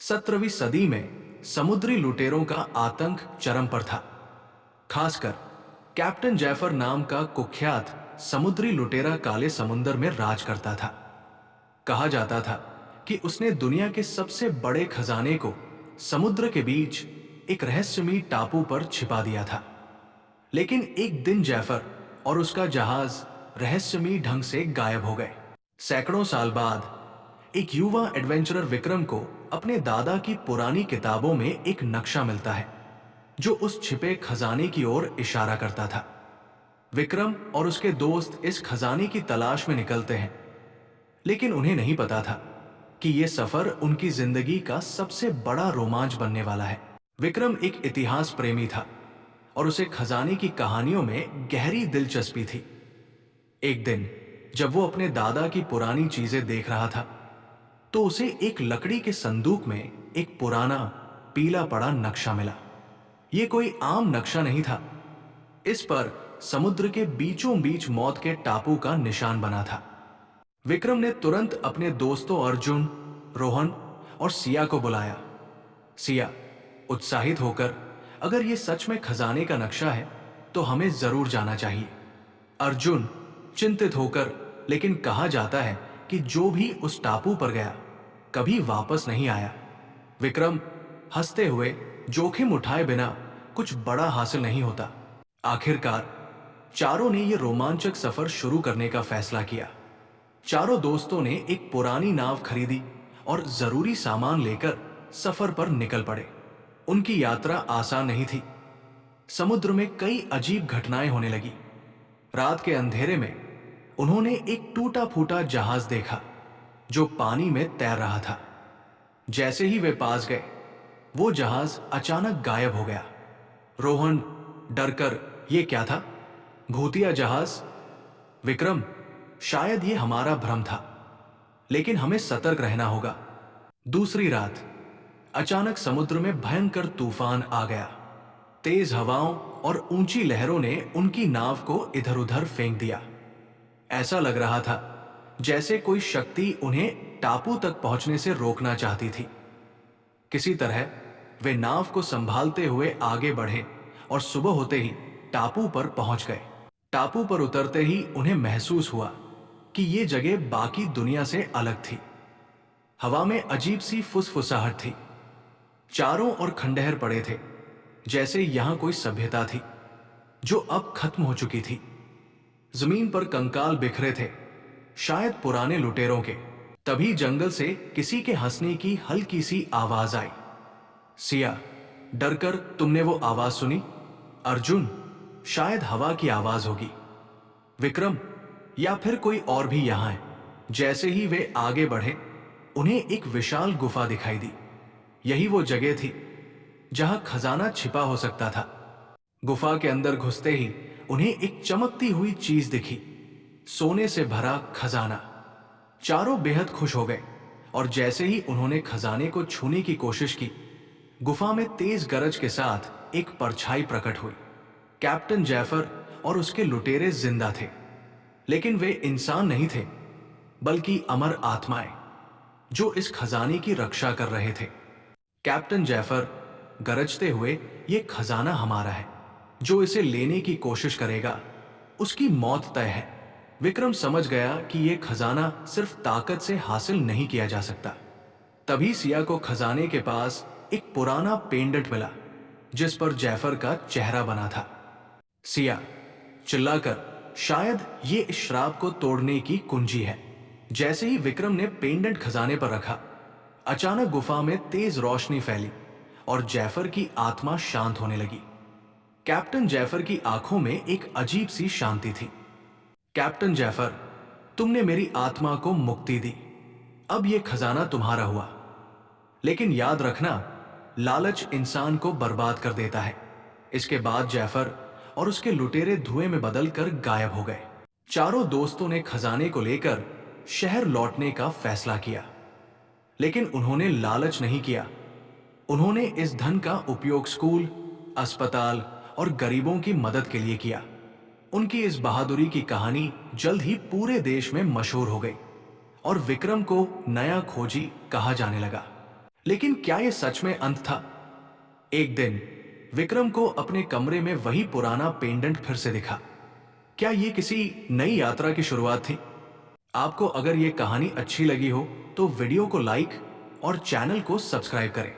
17वीं सदी में समुद्री लुटेरों का आतंक चरम पर था। खासकर कैप्टन जैफर नाम का कुख्यात समुद्री लुटेरा काले समुंदर में राज करता था। कहा जाता था कि उसने दुनिया के सबसे बड़े खजाने को समुद्र के बीच एक रहस्यमयी टापू पर छिपा दिया था। लेकिन एक दिन जैफर और उसका जहाज रहस्यमयी ढंग से गायब हो गए। सैकड़ों साल बाद एक युवा एडवेंचरर विक्रम को अपने दादा की पुरानी किताबों में एक नक्शा मिलता है जो उस छिपे खजाने की ओर इशारा करता था। विक्रम और उसके दोस्त इस खजाने की तलाश में निकलते हैं, लेकिन उन्हें नहीं पता था कि यह सफर उनकी जिंदगी का सबसे बड़ा रोमांच बनने वाला है। विक्रम एक इतिहास प्रेमी था और उसे खजाने की कहानियों में गहरी दिलचस्पी थी। एक दिन जब वो अपने दादा की पुरानी चीजें देख रहा था, तो उसे एक लकड़ी के संदूक में एक पुराना पीला पड़ा नक्शा मिला। यह कोई आम नक्शा नहीं था। इस पर समुद्र के बीचों बीच मौत के टापू का निशान बना था। विक्रम ने तुरंत अपने दोस्तों अर्जुन, रोहन और सिया को बुलाया। सिया उत्साहित होकर, अगर यह सच में खजाने का नक्शा है तो हमें जरूर जाना चाहिए। अर्जुन चिंतित होकर, लेकिन कहा जाता है कि जो भी उस टापू पर गया कभी वापस नहीं आया। विक्रम हंसते हुए, जोखिम उठाए बिना कुछ बड़ा हासिल नहीं होता। आखिरकार चारों ने यह रोमांचक सफर शुरू करने का फैसला किया। चारों दोस्तों ने एक पुरानी नाव खरीदी और जरूरी सामान लेकर सफर पर निकल पड़े। उनकी यात्रा आसान नहीं थी। समुद्र में कई अजीब घटनाएं होने लगी। रात के अंधेरे में उन्होंने एक टूटा फूटा जहाज देखा जो पानी में तैर रहा था। जैसे ही वे पास गए, वो जहाज अचानक गायब हो गया। रोहन डरकर, ये क्या था? भूतिया जहाज? विक्रम, शायद ये हमारा भ्रम था, लेकिन हमें सतर्क रहना होगा। दूसरी रात अचानक समुद्र में भयंकर तूफान आ गया। तेज हवाओं और ऊंची लहरों ने उनकी नाव को इधर उधर फेंक दिया। ऐसा लग रहा था जैसे कोई शक्ति उन्हें टापू तक पहुंचने से रोकना चाहती थी। किसी तरह वे नाव को संभालते हुए आगे बढ़े और सुबह होते ही टापू पर पहुंच गए। टापू पर उतरते ही उन्हें महसूस हुआ कि यह जगह बाकी दुनिया से अलग थी। हवा में अजीब सी फुसफुसाहट थी। चारों ओर खंडहर पड़े थे, जैसे यहां कोई सभ्यता थी जो अब खत्म हो चुकी थी। जमीन पर कंकाल बिखरे थे, शायद पुराने लुटेरों के। तभी जंगल से किसी के हंसने की हल्की सी आवाज आई। सिया डरकर, तुमने वो आवाज सुनी? अर्जुन, शायद हवा की आवाज होगी। विक्रम, या फिर कोई और भी यहां है। जैसे ही वे आगे बढ़े, उन्हें एक विशाल गुफा दिखाई दी। यही वो जगह थी जहां खजाना छिपा हो सकता था। गुफा के अंदर घुसते ही उन्हें एक चमकती हुई चीज दिखी, सोने से भरा खजाना। चारों बेहद खुश हो गए और जैसे ही उन्होंने खजाने को छूने की कोशिश की, गुफा में तेज गरज के साथ एक परछाई प्रकट हुई। कैप्टन जैफर और उसके लुटेरे जिंदा थे, लेकिन वे इंसान नहीं थे, बल्कि अमर आत्माएं जो इस खजाने की रक्षा कर रहे थे। कैप्टन जैफर गरजते हुए, ये खजाना हमारा है। जो इसे लेने की कोशिश करेगा उसकी मौत तय है। विक्रम समझ गया कि यह खजाना सिर्फ ताकत से हासिल नहीं किया जा सकता। तभी सिया को खजाने के पास एक पुराना पेंडेंट मिला जिस पर जैफर का चेहरा बना था। सिया चिल्लाकर, शायद ये इस श्राप को तोड़ने की कुंजी है। जैसे ही विक्रम ने पेंडेंट खजाने पर रखा, अचानक गुफा में तेज रोशनी फैली और जैफर की आत्मा शांत होने लगी। कैप्टन जैफर की आंखों में एक अजीब सी शांति थी। कैप्टन जैफर, तुमने मेरी आत्मा को मुक्ति दी। अब यह खजाना तुम्हारा हुआ। लेकिन याद रखना, लालच इंसान को बर्बाद कर देता है। इसके बाद जैफर और उसके लुटेरे धुएं में बदलकर गायब हो गए। चारों दोस्तों ने खजाने को लेकर शहर लौटने का फैसला किया, लेकिन उन्होंने लालच नहीं किया। उन्होंने इस धन का उपयोग स्कूल, अस्पताल और गरीबों की मदद के लिए किया। उनकी इस बहादुरी की कहानी जल्द ही पूरे देश में मशहूर हो गई और विक्रम को नया खोजी कहा जाने लगा। लेकिन क्या यह सच में अंत था? एक दिन विक्रम को अपने कमरे में वही पुराना पेंडेंट फिर से दिखा। क्या ये किसी नई यात्रा की शुरुआत थी? आपको अगर ये कहानी अच्छी लगी हो तो वीडियो को लाइक और चैनल को सब्सक्राइब करें।